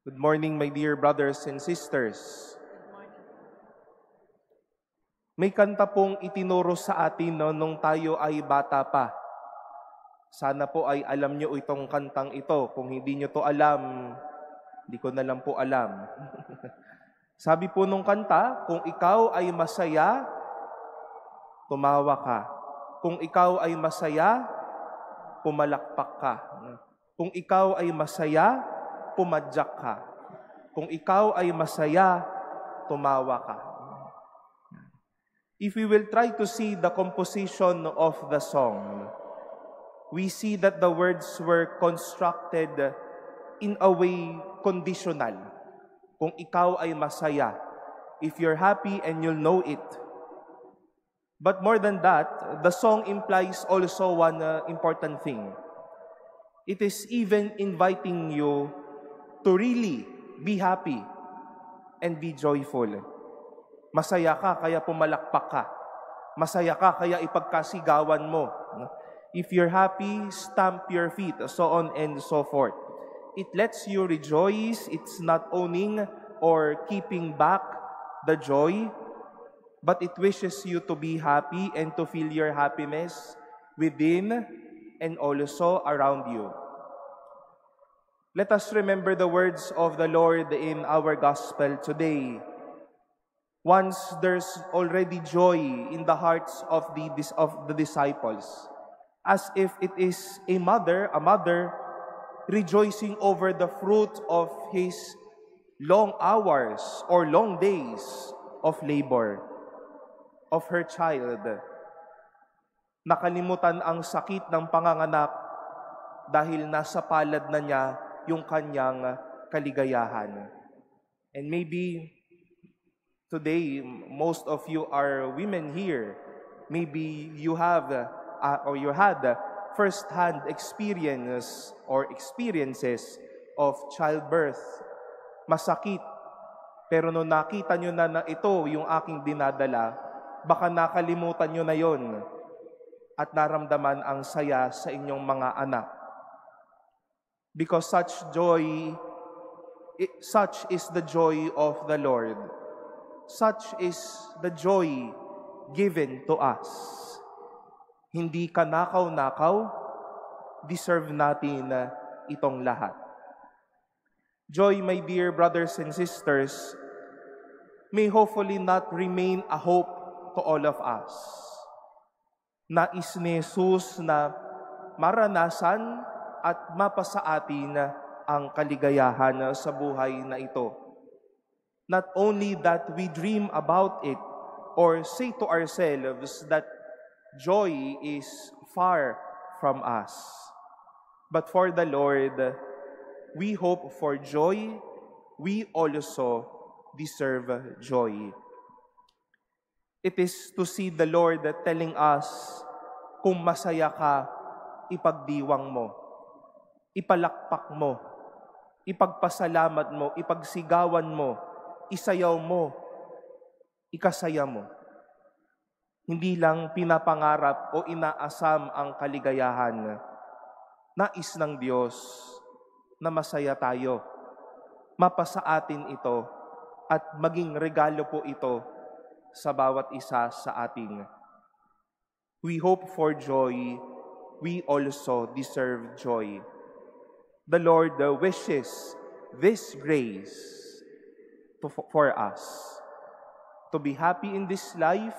Good morning, my dear brothers and sisters. May kanta pong itinuro sa atin nung tayo ay bata pa. Sana po ay alam nyo itong kantang ito. Kung hindi nyo to alam, hindi ko na lang po alam. Sabi po nung kanta, kung ikaw ay masaya, tumawa ka. Kung ikaw ay masaya, pumalakpak ka. Kung ikaw ay masaya, pumadyak ka. Kung ikaw ay masaya, tumawa ka. If we will try to see the composition of the song, we see that the words were constructed in a way conditional. Kung ikaw ay masaya, if you're happy and you'll know it. But more than that, the song implies also one important thing. It is even inviting you to really be happy and be joyful. Masaya ka, kaya pumalakpak ka. Masaya ka, kaya ipagkasigawan mo. If you're happy, stamp your feet, so on and so forth. It lets you rejoice. It's not owning or keeping back the joy, but it wishes you to be happy and to feel your happiness within and also around you. Let us remember the words of the Lord in our gospel today. Once there's already joy in the hearts of the disciples, as if it is a mother rejoicing over the fruit of his long hours or long days of labor of her child. Nakalimutan ang sakit ng panganganak dahil nasa palad na niya yung kanyang kaligayahan. And maybe today, most of you are women here. Maybe you have or you had first-hand experiences of childbirth. Masakit. Pero nung nakita nyo na ito yung aking dinadala, baka nakalimutan nyo na yon at naramdaman ang saya sa inyong mga anak. Because such is the joy of the Lord. Such is the joy given to us. Hindi kanakaw-nakaw, deserve natin itong lahat. Joy, my dear brothers and sisters, may hopefully not remain a hope to all of us. Nais ni Jesus na maranasan at mapasa atin ang kaligayahan sa buhay na ito. Not only that we dream about it or say to ourselves that joy is far from us, but for the Lord, we hope for joy. We also deserve joy. It is to see the Lord telling us, kung masaya ka, ipagdiwang mo, ipalakpak mo, ipagpasalamat mo, ipagsigawan mo, isayaw mo, ikasaya mo. Hindi lang pinapangarap o inaasam ang kaligayahan. Nais ng Diyos na masaya tayo. Mapasa atin ito at maging regalo po ito sa bawat isa sa ating. We hope for joy. We also deserve joy. The Lord wishes this grace for us to be happy in this life,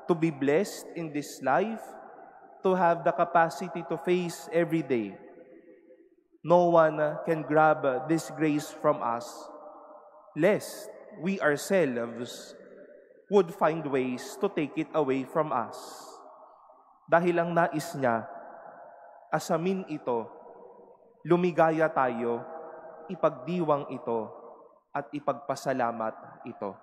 to be blessed in this life, to have the capacity to face every day. No one can grab this grace from us, lest we ourselves would find ways to take it away from us. Dahil ang nais niya, asamin ito, lumigaya tayo, ipagdiwang ito, at ipagpasalamat ito.